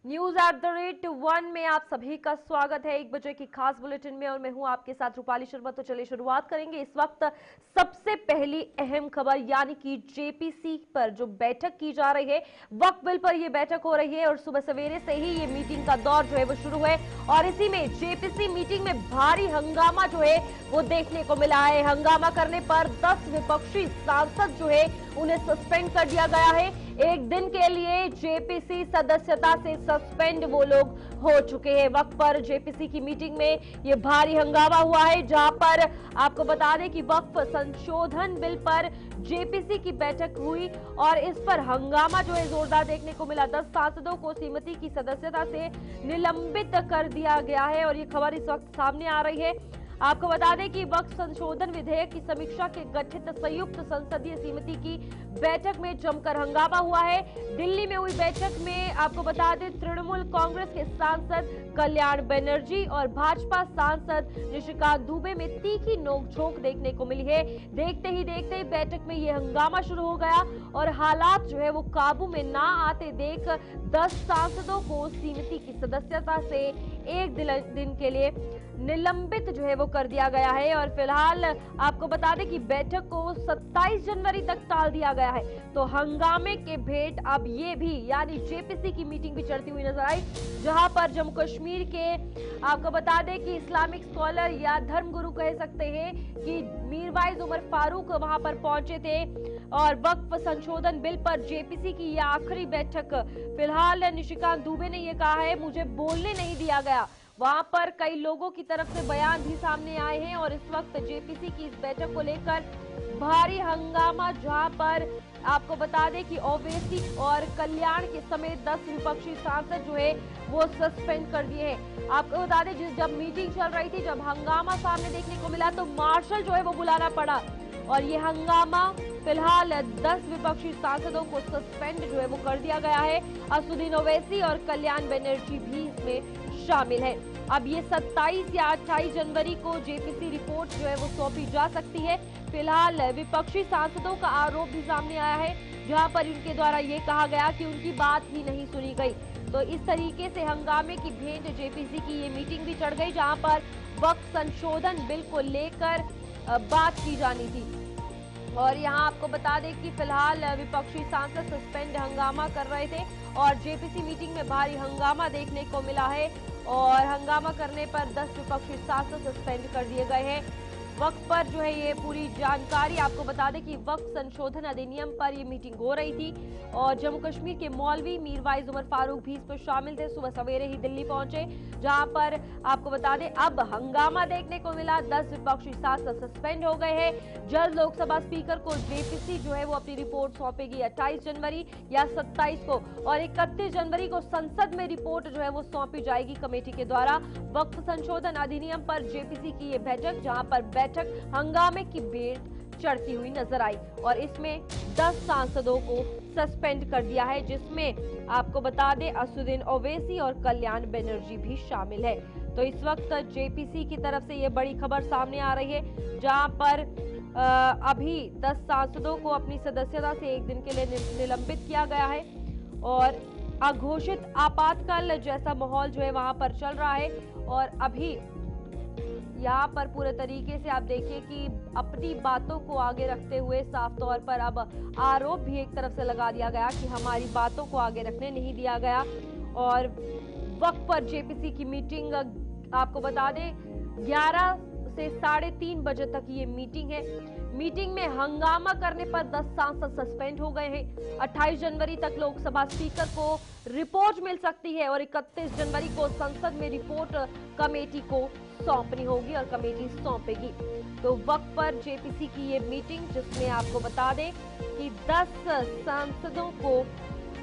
News@1 में आप सभी का स्वागत है। 1 बजे की खास बुलेटिन में और मैं हूं आपके साथ रूपाली शर्मा। तो चलिए शुरुआत करेंगे इस वक्त सबसे पहली अहम खबर यानी कि जेपीसी पर जो बैठक की जा रही है, वक्फ बिल पर यह बैठक हो रही है और सुबह सवेरे से ही ये मीटिंग का दौर जो है वो शुरू है और इसी में जेपीसी मीटिंग में भारी हंगामा जो है वो देखने को मिला है। हंगामा करने पर 10 विपक्षी सांसद जो है उन्हें सस्पेंड कर दिया गया है। एक दिन के लिए जेपीसी सदस्यता से सस्पेंड वो लोग हो चुके हैं। वक्त पर जेपीसी की मीटिंग में ये भारी हंगामा हुआ है, जहां पर आपको बता दें कि वक्फ संशोधन बिल पर जेपीसी की बैठक हुई और इस पर हंगामा जो है जोरदार देखने को मिला। 10 सांसदों को समिति की सदस्यता से निलंबित कर दिया गया है और ये खबर इस वक्त सामने आ रही है। आपको बता दें कि वक्फ संशोधन विधेयक की समीक्षा के गठित संयुक्त संसदीय समिति की बैठक में जमकर हंगामा हुआ है। दिल्ली में हुई बैठक में आपको बता दें तृणमूल कांग्रेस के सांसद कल्याण बनर्जी और भाजपा सांसद निशिकांत दुबे में तीखी नोकझोंक देखने को मिली है। देखते ही बैठक में ये हंगामा शुरू हो गया और हालात जो है वो काबू में ना आते देख 10 सांसदों को समिति की सदस्यता से एक दिन के लिए निलंबित जो है वो कर दिया गया है और फिलहाल आपको बता दें कि बैठक को 27 जनवरी तक टाल दिया गया है। तो हंगामे के भेंट अब ये भी यानी जेपीसी की मीटिंग भी चढ़ती हुई नजर आई, जहां पर जम्मू कश्मीर के आपको बता दें कि इस्लामिक स्कॉलर या धर्मगुरु कह सकते हैं कि मीरवाइज उमर फारूक वहां पर पहुंचे थे और वक्फ संशोधन बिल पर जेपीसी की यह आखिरी बैठक। फिलहाल निशिकांत दुबे ने यह कहा है मुझे बोलने नहीं दिया गया। वहां पर कई लोगों की तरफ से बयान भी सामने आए हैं और इस वक्त जेपीसी की इस बैठक को लेकर भारी हंगामा, जहां पर आपको बता दें कि ओवैसी और कल्याण के समेत 10 विपक्षी सांसद जो है वो सस्पेंड कर दिए हैं। आपको बता दें जब मीटिंग चल रही थी, जब हंगामा सामने देखने को मिला तो मार्शल जो है वो बुलाना पड़ा और ये हंगामा फिलहाल 10 विपक्षी सांसदों को सस्पेंड जो है वो कर दिया गया है। असुद्दीन ओवैसी और कल्याण बनर्जी भी इसमें शामिल है। अब ये 27 या 28 जनवरी को जेपीसी रिपोर्ट जो है वो सौंपी जा सकती है। फिलहाल विपक्षी सांसदों का आरोप भी सामने आया है, जहां पर उनके द्वारा ये कहा गया कि उनकी बात ही नहीं सुनी गई। तो इस तरीके से हंगामे की भेंट जेपीसी की ये मीटिंग भी चढ़ गई, जहां पर वक्फ संशोधन बिल को लेकर बात की जानी थी। और यहाँ आपको बता दें कि फिलहाल विपक्षी सांसद सस्पेंड हंगामा कर रहे थे और जेपीसी मीटिंग में भारी हंगामा देखने को मिला है और हंगामा करने पर 10 विपक्षी सांसद सस्पेंड कर दिए गए हैं। वक्त पर जो है ये पूरी जानकारी आपको बता दें कि वक्फ संशोधन अधिनियम पर ये मीटिंग हो रही थी और जम्मू कश्मीर के मौलवी मीरवाइज उमर फारूक भी इस पर शामिल थे। सुबह सवेरे ही दिल्ली पहुंचे, जहां पर आपको बता दें अब हंगामा देखने को मिला। 10 विपक्षी सांसद सस्पेंड हो गए हैं। जल्द लोकसभा स्पीकर को जेपीसी जो है वो अपनी रिपोर्ट सौंपेगी 28 जनवरी या 27 को और 31 जनवरी को संसद में रिपोर्ट जो है वो सौंपी जाएगी कमेटी के द्वारा। वक्फ संशोधन अधिनियम पर जेपीसी की ये बैठक, जहां पर बैठक हंगामे की भेंट चढ़ती हुई नजर आई और इसमें 10 सांसदों को सस्पेंड कर दिया है, जिसमें आपको बता दें असुद्दीन ओवैसी और कल्याण बनर्जी भी शामिल है। तो इस वक्त जेपीसी की तरफ से ये बड़ी खबर सामने आ रही है, जहां पर अभी 10 सांसदों को अपनी सदस्यता से एक दिन के लिए निलंबित किया गया है और अघोषित आपातकाल जैसा माहौल जो है वहां पर चल रहा है। और अभी यहाँ पर पूरे तरीके से आप देखिए कि अपनी बातों को आगे रखते हुए साफ तौर पर अब आरोप भी एक तरफ से लगा दिया गया कि हमारी बातों को आगे रखने नहीं दिया गया। और वक्त पर जेपीसी की मीटिंग आपको बता दें 11 से 3:30 बजे तक ये मीटिंग है। मीटिंग में हंगामा करने पर 10 सांसद सस्पेंड हो गए हैं। 28 जनवरी तक लोकसभा स्पीकर को रिपोर्ट मिल सकती है और 31 जनवरी को संसद में रिपोर्ट कमेटी को सौंपनी होगी और कमेटी सौंपेगी। तो वक्त पर जेपीसी की ये मीटिंग, जिसमें आपको बता दें कि 10 सांसदों को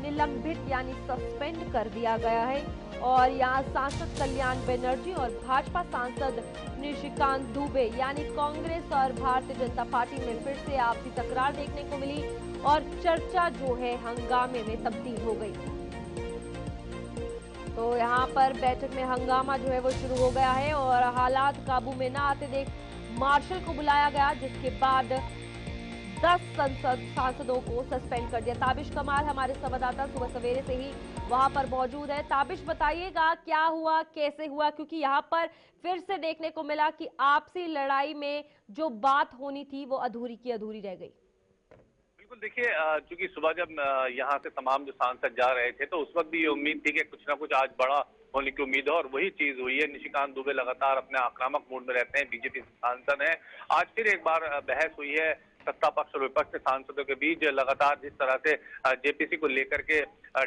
निलंबित यानी सस्पेंड कर दिया गया है और यहाँ सांसद कल्याण बनर्जी और भाजपा सांसद निशिकांत दुबे यानी कांग्रेस और भारतीय जनता पार्टी में फिर से आपसी तकरार देखने को मिली और चर्चा जो है हंगामे में तब्दील हो गई। तो यहाँ पर बैठक में हंगामा जो है वो शुरू हो गया है और हालात काबू में ना आते देख मार्शल को बुलाया गया, जिसके बाद 10 सांसदों को सस्पेंड कर दिया। ताबिश कमाल हमारे संवाददाता सुबह सवेरे से ही वहां पर मौजूद है। ताबिश, बताइएगा क्या हुआ, कैसे हुआ, क्योंकि यहाँ पर फिर से देखने को मिला कि आपसी लड़ाई में जो बात होनी थी वो अधूरी की अधूरी रह गई। बिल्कुल, देखिए, चूंकि सुबह जब यहाँ से तमाम जो सांसद जा रहे थे तो उस वक्त भी ये उम्मीद थी कि कुछ ना कुछ आज बड़ा होने की उम्मीद है, और वही चीज हुई है। निशिकांत दुबे लगातार अपने आक्रामक मूड में रहते हैं, बीजेपी सांसद हैं। आज फिर एक बार बहस हुई है सत्ता पक्ष और विपक्ष के सांसदों के बीच। लगातार जिस तरह से जेपीसी को लेकर के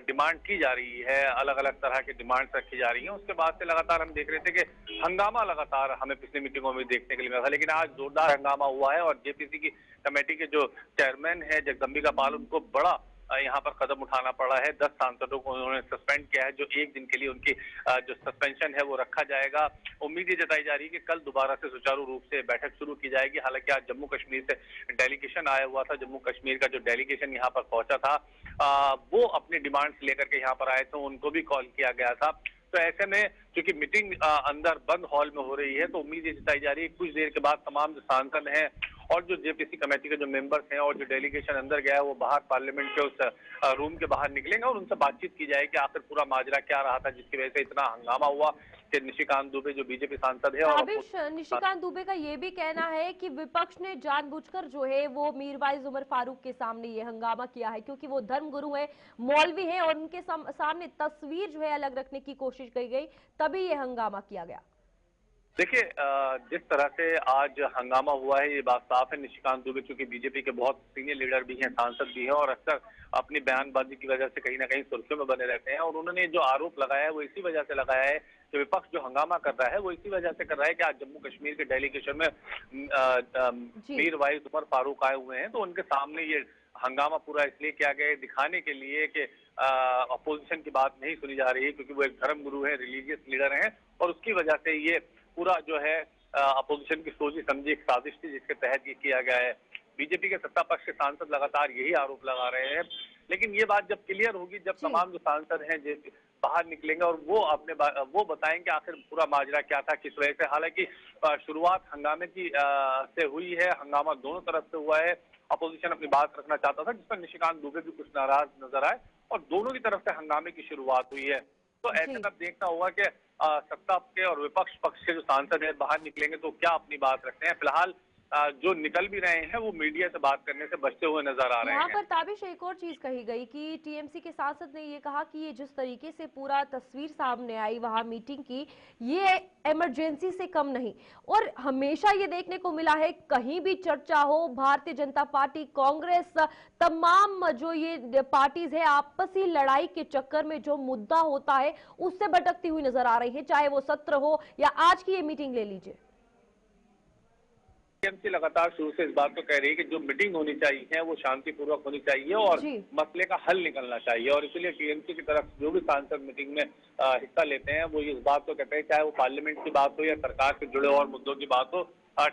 डिमांड की जा रही है, अलग अलग तरह की डिमांड्स रखी जा रही हैं, उसके बाद से लगातार हम देख रहे थे कि हंगामा लगातार हमें पिछली मीटिंगों में देखने के लिए मिला था, लेकिन आज जोरदार हंगामा हुआ है और जेपीसी की कमेटी के जो चेयरमैन है जगदम्बिका पाल, उनको बड़ा यहाँ पर कदम उठाना पड़ा है। 10 सांसदों को उन्होंने सस्पेंड किया है, जो एक दिन के लिए उनकी जो सस्पेंशन है वो रखा जाएगा। उम्मीद ये जताई जा रही है कि कल दोबारा से सुचारू रूप से बैठक शुरू की जाएगी। हालांकि आज जम्मू कश्मीर से डेलीगेशन आया हुआ था, जम्मू कश्मीर का जो डेलीगेशन यहाँ पर पहुंचा था वो अपनी डिमांड्स लेकर के यहाँ पर आए थे, उनको भी कॉल किया गया था। तो ऐसे में चूंकि मीटिंग अंदर बंद हॉल में हो रही है, तो उम्मीद ये जताई जा रही है कुछ देर के बाद तमाम जो सांसद हैं और जो जेपीसी कमेटी के जो मेंबर्स हैं और जो डेलीगेशन अंदर गया है वो बाहर पार्लियामेंट के उस रूम के बाहर निकलेंगे और उनसे बातचीत की जाएगी आखिर पूरा माजरा क्या रहा था जिसकी वजह से इतना हंगामा हुआ कि निशिकांत दुबे जो बीजेपी सांसद है और निशिकांत दुबे का ये भी कहना है कि विपक्ष ने जानबूझकर जो है वो मीरवाइज उमर फारूक के सामने ये हंगामा किया है, क्योंकि वो धर्मगुरु है, मौलवी है, और उनके सामने तस्वीर जो है अलग रखने की कोशिश की गई, तभी ये हंगामा किया गया। देखिए, जिस तरह से आज हंगामा हुआ है ये बात साफ है। निशिकांत दुबे चूंकि बीजेपी के बहुत सीनियर लीडर भी हैं, सांसद भी हैं, और अक्सर अपनी बयानबाजी की वजह से कहीं ना कहीं सुर्खियों में बने रहते हैं, और उन्होंने जो आरोप लगाया है वो इसी वजह से लगाया है कि विपक्ष जो हंगामा कर रहा है वो इसी वजह से कर रहा है कि आज जम्मू कश्मीर के डेलीगेशन में मीर वाइज उमर फारूक आए हुए हैं, तो उनके सामने ये हंगामा पूरा इसलिए किया गया है दिखाने के लिए कि अपोजिशन की बात नहीं सुनी जा रही है, क्योंकि वो एक धर्मगुरु है, रिलीजियस लीडर हैं, और उसकी वजह से ये पूरा जो है अपोजिशन की सोची समझी एक साजिश थी जिसके तहत ये किया गया है। बीजेपी के सत्ता पक्ष के सांसद लगातार यही आरोप लगा रहे हैं, लेकिन ये बात जब क्लियर होगी, जब तमाम जो सांसद हैं बाहर निकलेंगे और वो बताएंगे आखिर पूरा माजरा क्या था, किस वजह से। हालांकि शुरुआत हंगामे की से हुई है, हंगामा दोनों तरफ से हुआ है। अपोजिशन अपनी बात रखना चाहता था, जिस पर निशिकांत दुबे भी कुछ नाराज नजर आए, और दोनों की तरफ से हंगामे की शुरुआत हुई है। तो ऐसे में देखना होगा कि सत्ता के और विपक्ष पक्ष के जो सांसद हैं बाहर निकलेंगे तो क्या अपनी बात रखते हैं। फिलहाल जो निकल भी रहे हैं वो मीडिया से बात करने से बचते हुए नजर आ रहे हैं। यहाँ पर ताबिश एक और चीज कही गई कि टीएमसी के सांसद ने ये कहा कि ये जिस तरीके से पूरा तस्वीर सामने आई वहां मीटिंग की, ये इमरजेंसी से कम नहीं, और हमेशा ये देखने को मिला है कहीं भी चर्चा हो, भारतीय जनता पार्टी, कांग्रेस, तमाम जो ये पार्टीज है आपसी लड़ाई के चक्कर में जो मुद्दा होता है उससे भटकती हुई नजर आ रही है, चाहे वो सत्र हो या आज की ये मीटिंग ले लीजिए। टीएमसी लगातार शुरू से इस बात को कह रही है कि जो मीटिंग होनी चाहिए वो शांतिपूर्वक होनी चाहिए और मसले का हल निकलना चाहिए, और इसलिए टीएमसी की तरफ जो भी सांसद मीटिंग में हिस्सा लेते हैं वो इस बात को कहते हैं, चाहे वो पार्लियामेंट की बात हो या सरकार से जुड़े और मुद्दों की बात हो,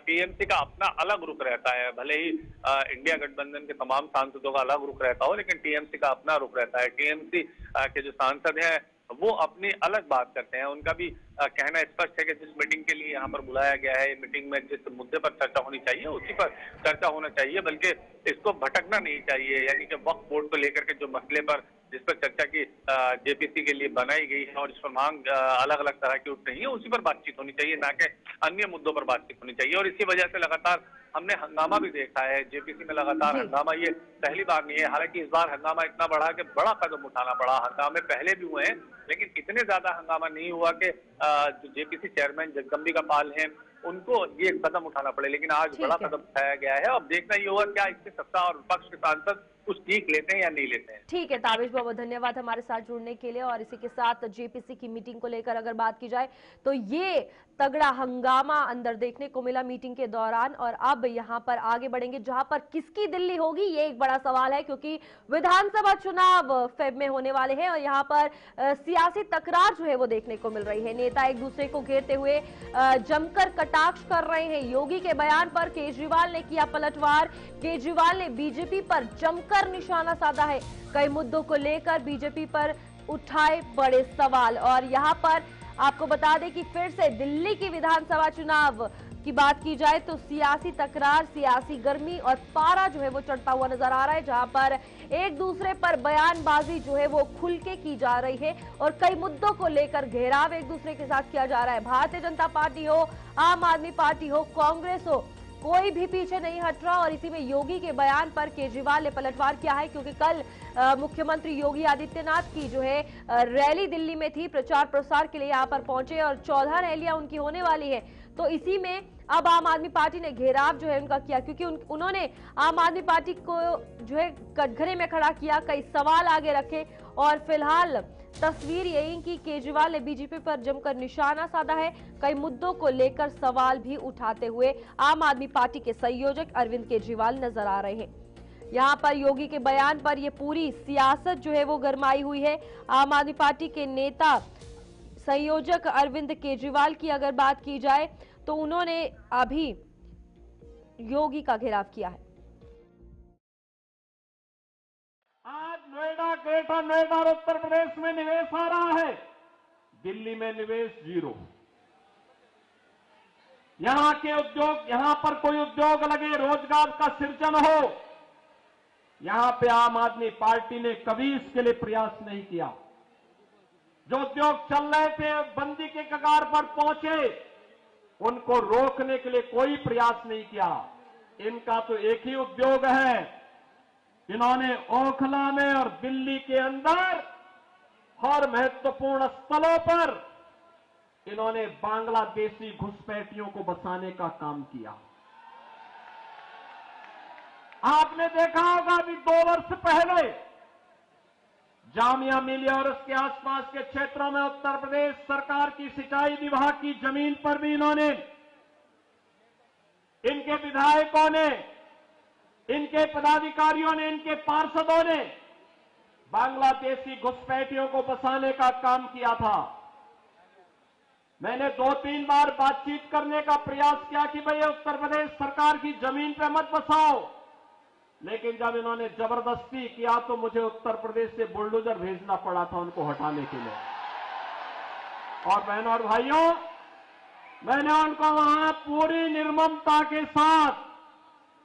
टीएमसी का अपना अलग रुख रहता है। भले ही इंडिया गठबंधन के तमाम सांसदों का अलग रुख रहता हो, लेकिन टीएमसी का अपना रुख रहता है। टीएमसी के जो सांसद हैं वो अपनी अलग बात करते हैं। उनका भी कहना स्पष्ट है कि जिस मीटिंग के लिए यहाँ पर बुलाया गया है, मीटिंग में जिस मुद्दे पर चर्चा होनी चाहिए उसी पर चर्चा होना चाहिए, बल्कि इसको भटकना नहीं चाहिए। यानी कि वक्फ बोर्ड को लेकर के जो मसले पर जिस पर चर्चा की जेपीसी के लिए बनाई गई है और जिस पर मांग अलग अलग तरह की उठ रही है उसी पर बातचीत होनी चाहिए, ना कि अन्य मुद्दों पर बातचीत होनी चाहिए। और इसी वजह से लगातार हमने हंगामा भी देखा है जेपीसी में, लगातार हंगामा ये पहली बार नहीं है। हालांकि इस बार हंगामा इतना बढ़ा कि बड़ा कदम उठाना पड़ा। हंगामे पहले भी हुए हैं लेकिन इतने ज्यादा हंगामा नहीं हुआ कि जो जेपीसी चेयरमैन जगदम्बिका पाल हैं उनको ये कदम उठाना पड़े, लेकिन आज बड़ा कदम उठाया गया है। अब देखना ये होगा क्या इससे सत्ता और विपक्ष के सांसद कुछ सीख लेते हैं या नहीं लेते हैं। ठीक है ताबिश, बहुत धन्यवाद हमारे साथ जुड़ने के लिए। और इसी के साथ जेपीसी की मीटिंग को लेकर अगर बात की जाए तो ये तगड़ा हंगामा अंदर देखने को मिला मीटिंग के दौरान, और अब यहां पर आगे बढ़ेंगे जहां पर किसकी दिल्ली होगी ये एक बड़ा सवाल है, क्योंकि विधानसभा चुनाव फेब में होने वाले हैं और यहां पर सियासी तकरार जो है वो देखने को मिल रही है। नेता एक दूसरे को घेरते हुए जमकर कटाक्ष कर रहे हैं। योगी के बयान पर केजरीवाल ने किया पलटवार, केजरीवाल ने बीजेपी पर जमकर निशाना साधा है। कई मुद्दों को लेकर बीजेपी पर उठाए बड़े सवाल, और यहां पर आपको बता दें कि फिर से दिल्ली की विधानसभा चुनाव की बात की जाए तो सियासी तकरार, सियासी गर्मी और पारा जो है वो चढ़ता हुआ नजर आ रहा है, जहां पर एक दूसरे पर बयानबाजी जो है वो खुल के की जा रही है और कई मुद्दों को लेकर घेराव एक दूसरे के साथ किया जा रहा है। भारतीय जनता पार्टी हो, आम आदमी पार्टी हो, कांग्रेस हो, कोई भी पीछे नहीं हट रहा। और इसी में योगी के बयान पर केजरीवाल ने पलटवार किया है, क्योंकि कल मुख्यमंत्री योगी आदित्यनाथ की जो है रैली दिल्ली में थी, प्रचार प्रसार के लिए यहाँ पर पहुंचे और 14 रैलियां उनकी होने वाली है। तो इसी में अब आम आदमी पार्टी ने घेराव जो है उनका किया, क्योंकि उन्होंने आम आदमी पार्टी को जो है कटघरे में खड़ा किया, कई सवाल आगे रखे और फिलहाल तस्वीर यही कि केजरीवाल ने बीजेपी पर जमकर निशाना साधा है। कई मुद्दों को लेकर सवाल भी उठाते हुए आम आदमी पार्टी के संयोजक अरविंद केजरीवाल नजर आ रहे हैं। यहाँ पर योगी के बयान पर यह पूरी सियासत जो है वो गरमाई हुई है। आम आदमी पार्टी के नेता संयोजक अरविंद केजरीवाल की अगर बात की जाए तो उन्होंने अभी योगी का घेराव किया है। आज नोएडा, ग्रेटर नोएडा और उत्तर प्रदेश में निवेश आ रहा है, दिल्ली में निवेश जीरो। यहां के उद्योग, यहां पर कोई उद्योग लगे, रोजगार का सृजन हो, यहां पे आम आदमी पार्टी ने कभी इसके लिए प्रयास नहीं किया। जो उद्योग चल रहे थे, बंदी के कगार पर पहुंचे, उनको रोकने के लिए कोई प्रयास नहीं किया। इनका तो एक ही उद्योग है, इन्होंने ओखला में और दिल्ली के अंदर हर महत्वपूर्ण स्थलों पर इन्होंने बांग्लादेशी घुसपैठियों को बसाने का काम किया। आपने देखा होगा अभी 2 वर्ष पहले जामिया मिलिया और उसके आसपास के क्षेत्रों में उत्तर प्रदेश सरकार की सिंचाई विभाग की जमीन पर भी इन्होंने, इनके विधायकों ने, इनके पदाधिकारियों ने, इनके पार्षदों ने बांग्लादेशी घुसपैठियों को बसाने का काम किया था। मैंने 2-3 बार बातचीत करने का प्रयास किया कि भाई उत्तर प्रदेश सरकार की जमीन पर मत बसाओ, लेकिन जब इन्होंने जबरदस्ती किया तो मुझे उत्तर प्रदेश से बुलडोजर भेजना पड़ा था उनको हटाने के लिए। और बहनों और भाइयों, मैंने उनको वहां पूरी निर्ममता के साथ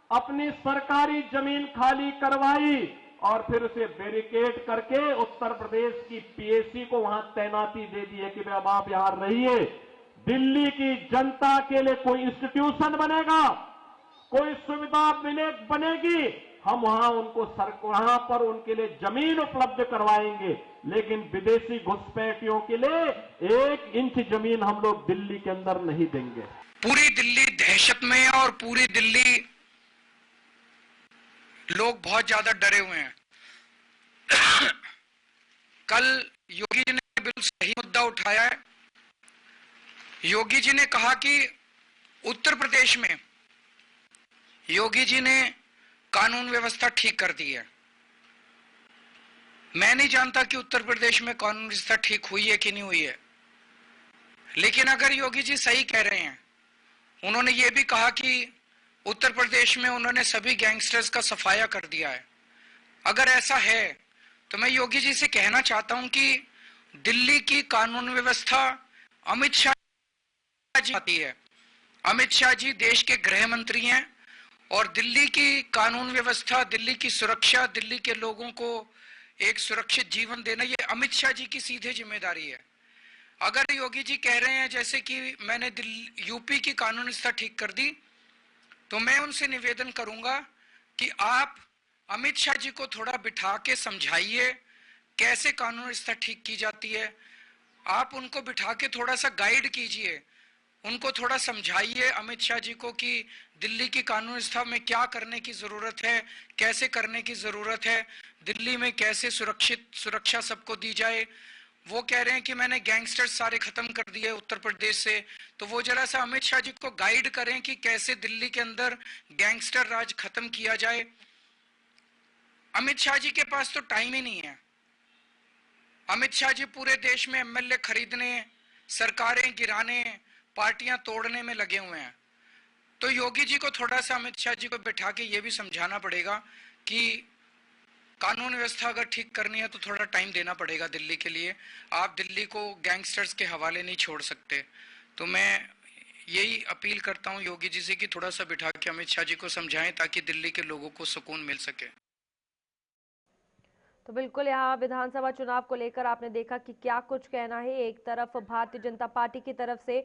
अपनी सरकारी जमीन खाली करवाई और फिर उसे बैरिकेड करके उत्तर प्रदेश की पीएसी को वहां तैनाती दे दी है कि भाई अब आप यहां रहिए। दिल्ली की जनता के लिए कोई इंस्टीट्यूशन बनेगा, कोई सुविधा बनेगी, हम वहां उनको वहां पर उनके लिए जमीन उपलब्ध करवाएंगे, लेकिन विदेशी घुसपैठियों के लिए 1 इंच जमीन हम लोग दिल्ली के अंदर नहीं देंगे। पूरी दिल्ली दहशत में है और पूरी दिल्ली लोग बहुत ज्यादा डरे हुए हैं। कल योगी जी ने बिल्कुल सही मुद्दा उठाया है। योगी जी ने कहा कि उत्तर प्रदेश में योगी जी ने कानून व्यवस्था ठीक कर दी है। मैं नहीं जानता कि उत्तर प्रदेश में कानून व्यवस्था ठीक हुई है कि नहीं हुई है, लेकिन अगर योगी जी सही कह रहे हैं, उन्होंने ये भी कहा कि उत्तर प्रदेश में उन्होंने सभी गैंगस्टर्स का सफाया कर दिया है। अगर ऐसा है तो मैं योगी जी से कहना चाहता हूं कि दिल्ली की कानून व्यवस्था अमित शाह जी आती है। अमित शाह जी देश के गृह मंत्री हैं और दिल्ली की कानून व्यवस्था, दिल्ली की सुरक्षा, दिल्ली के लोगों को एक सुरक्षित जीवन देना, ये अमित शाह जी की सीधे जिम्मेदारी है। अगर योगी जी कह रहे हैं जैसे कि मैंने यूपी की कानून व्यवस्था ठीक कर दी, तो मैं उनसे निवेदन करूंगा कि आप अमित शाह जी को थोड़ा बिठा के समझाइए कैसे कानून व्यवस्था ठीक की जाती है। आप उनको बिठा के थोड़ा सा गाइड कीजिए, उनको थोड़ा समझाइए अमित शाह जी को कि दिल्ली की कानून व्यवस्था में क्या करने की जरूरत है, कैसे करने की जरूरत है, दिल्ली में कैसे सुरक्षा सबको दी जाए। वो कह रहे हैं कि मैंने गैंगस्टर सारे खत्म कर दिए उत्तर प्रदेश से, तो वो जरा सा अमित शाह जी को गाइड करें कि कैसे दिल्ली के अंदर गैंगस्टर राज खत्म किया जाए। अमित शाह जी के पास तो टाइम ही नहीं है। अमित शाह जी पूरे देश में एमएलए खरीदने, सरकारें गिराने, पार्टियां तोड़ने में लगे हुए हैं। तो योगी जी को थोड़ा सा अमित शाह जी को बिठा के ये भी समझाना पड़ेगा कि कानून व्यवस्था अगर ठीक करनी है तो थोड़ा टाइम देना पड़ेगा दिल्ली के लिए। आप दिल्ली को गैंगस्टर्स के हवाले नहीं छोड़ सकते। तो मैं यही अपील करता हूं योगी जी से कि थोड़ा सा बिठा के अमित शाह जी को समझाएं ताकि दिल्ली के लोगों को सुकून मिल सके। तो बिल्कुल यहाँ विधानसभा चुनाव को लेकर आपने देखा कि क्या कुछ कहना है। एक तरफ भारतीय जनता पार्टी की तरफ से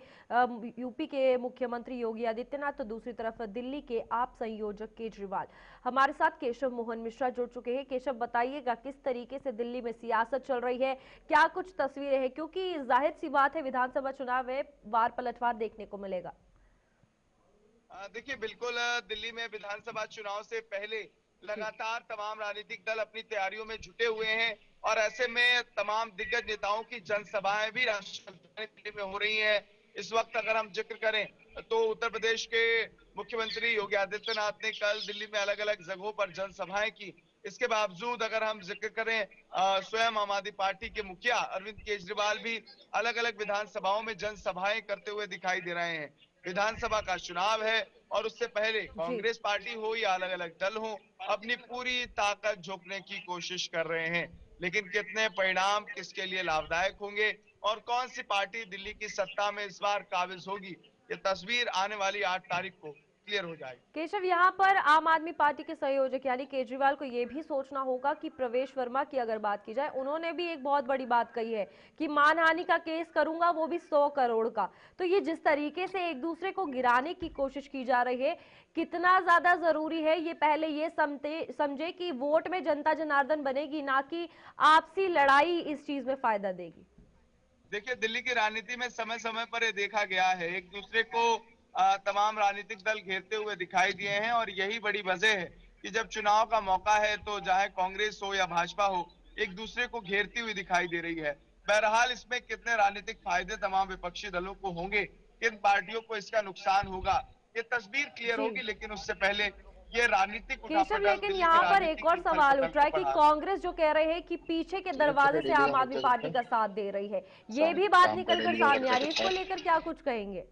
यूपी के मुख्यमंत्री योगी आदित्यनाथ, तो दूसरी तरफ दिल्ली के आप संयोजक केजरीवाल। हमारे साथ केशव मोहन मिश्रा जुड़ चुके हैं। केशव, बताइएगा किस तरीके से दिल्ली में सियासत चल रही है, क्या कुछ तस्वीरें हैं, क्योंकि जाहिर सी बात है विधानसभा चुनाव में वार पलटवार देखने को मिलेगा। देखिए, बिल्कुल दिल्ली में विधानसभा चुनाव से पहले लगातार तमाम राजनीतिक दल अपनी तैयारियों में जुटे हुए हैं और ऐसे में तमाम दिग्गज नेताओं की जनसभाएं भी राष्ट्रीय दिल्ली में हो रही हैं। इस वक्त अगर हम जिक्र करें तो उत्तर प्रदेश के मुख्यमंत्री योगी आदित्यनाथ ने कल दिल्ली में अलग अलग जगहों पर जनसभाएं की। इसके बावजूद अगर हम जिक्र करें स्वयं आम आदमी पार्टी के मुखिया अरविंद केजरीवाल भी अलग अलग विधानसभाओं में जनसभाएं करते हुए दिखाई दे रहे हैं। विधानसभा का चुनाव है और उससे पहले कांग्रेस पार्टी हो या अलग अलग दल हो, अपनी पूरी ताकत झोंकने की कोशिश कर रहे हैं। लेकिन कितने परिणाम किसके लिए लाभदायक होंगे और कौन सी पार्टी दिल्ली की सत्ता में इस बार काबिज होगी, ये तस्वीर आने वाली 8 तारीख को क्लियर हो जाएगी। केशव, यहाँ पर आम आदमी पार्टी के संयोजक यानी केजरीवाल को यह भी सोचना होगा कि प्रवेश वर्मा की अगर बात की जाए, उन्होंने भी एक बहुत बड़ी बात कही है कि मानहानि का केस करूंगा, वो भी 100 करोड़ का। तो ये जिस तरीके से एक दूसरे को गिराने की कोशिश की जा रही है, कितना ज्यादा जरूरी है ये पहले ये समझे कि वोट में जनता जनार्दन बनेगी, ना कि आपसी लड़ाई इस चीज में फायदा देगी। देखिए, दिल्ली की राजनीति में समय समय पर ये देखा गया है, एक दूसरे को तमाम राजनीतिक दल घेरते हुए दिखाई दिए हैं और यही बड़ी वजह है कि जब चुनाव का मौका है तो चाहे कांग्रेस हो या भाजपा हो, एक दूसरे को घेरती हुई दिखाई दे रही है। बहरहाल इसमें कितने राजनीतिक फायदे तमाम विपक्षी दलों को होंगे, किन पार्टियों को इसका नुकसान होगा, ये तस्वीर क्लियर होगी। लेकिन उससे पहले ये राजनीतिक केशव, लेकिन यहाँ पर एक और सवाल उठ रहा है कि कांग्रेस जो कह रहे हैं कि पीछे के दरवाजे से आम आदमी पार्टी का साथ दे रही है, ये भी बात निकलकर सामने आ रही है, इसको लेकर क्या कुछ कहेंगे?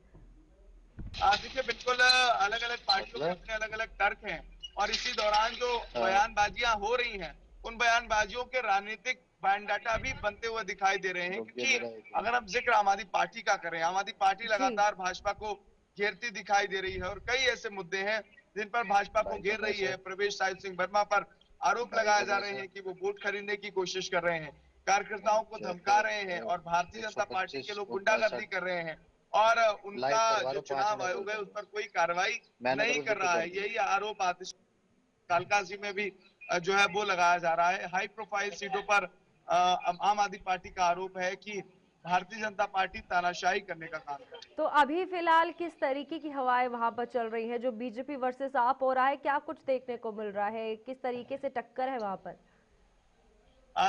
देखिए, बिल्कुल अलग अलग पार्टियों के अपने अलग अलग तर्क हैं और इसी दौरान जो बयानबाजियां हो रही हैं, उन बयानबाजियों के राजनीतिक बायोडाटा भी बनते हुए दिखाई दे रहे हैं। क्योंकि अगर हम जिक्र आम आदमी पार्टी का करें, आम आदमी पार्टी लगातार भाजपा को घेरती दिखाई दे रही है और कई ऐसे मुद्दे हैं जिन पर भाजपा को घेर रही है। प्रवेश सिंह वर्मा पर आरोप लगाए जा रहे हैं कि वो वोट खरीदने की कोशिश कर रहे हैं, कार्यकर्ताओं को धमका रहे हैं और भारतीय जनता पार्टी के लोग गुंडागर्दी कर रहे हैं और उनका जो चुनाव आयोग है उस पर कोई कार्रवाई नहीं कर रहा है। यही आरोप कालकाजी में भी जो है वो लगाया जा रहा है। हाई प्रोफाइल सीटों पर आम आदमी पार्टी का आरोप है कि भारतीय जनता पार्टी तानाशाही करने का काम कर रही है। तो अभी फिलहाल किस तरीके की हवाएं वहां पर चल रही हैं? जो बीजेपी वर्सेस आप हो रहा है, क्या कुछ देखने को मिल रहा है, किस तरीके से टक्कर है वहां पर?